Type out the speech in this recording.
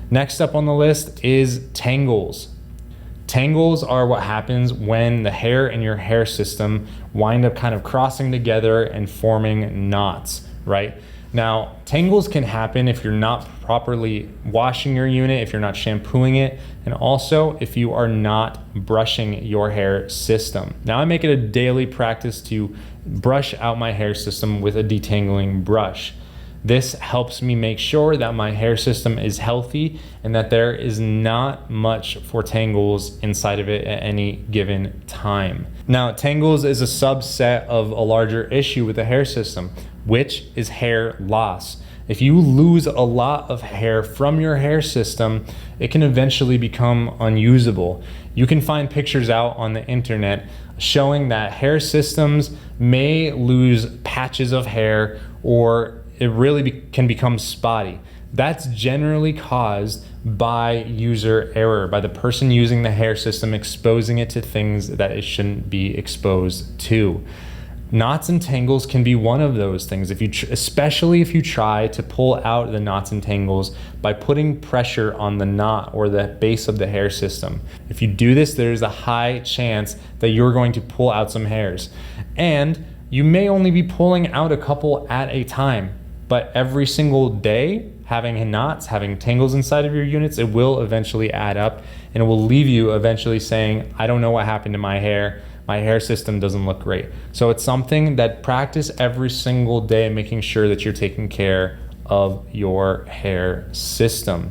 Next up on the list is tangles. Tangles are what happens when the hair in your hair system wind up kind of crossing together and forming knots, right? Now, tangles can happen if you're not properly washing your unit, if you're not shampooing it, and also if you are not brushing your hair system. Now, I make it a daily practice to brush out my hair system with a detangling brush. This helps me make sure that my hair system is healthy and that there is not much for tangles inside of it at any given time. Now, tangles is a subset of a larger issue with the hair system, which is hair loss. If you lose a lot of hair from your hair system, it can eventually become unusable. You can find pictures out on the internet showing that hair systems may lose patches of hair, or it really can become spotty. That's generally caused by user error, by the person using the hair system exposing it to things that it shouldn't be exposed to. Knots and tangles can be one of those things, especially if you try to pull out the knots and tangles by putting pressure on the knot or the base of the hair system. If you do this, there's a high chance that you're going to pull out some hairs. And you may only be pulling out a couple at a time, but every single day, having knots, having tangles inside of your units, it will eventually add up, and it will leave you eventually saying, I don't know what happened to my hair. My hair system doesn't look great. So it's something that practice every single day, making sure that you're taking care of your hair system.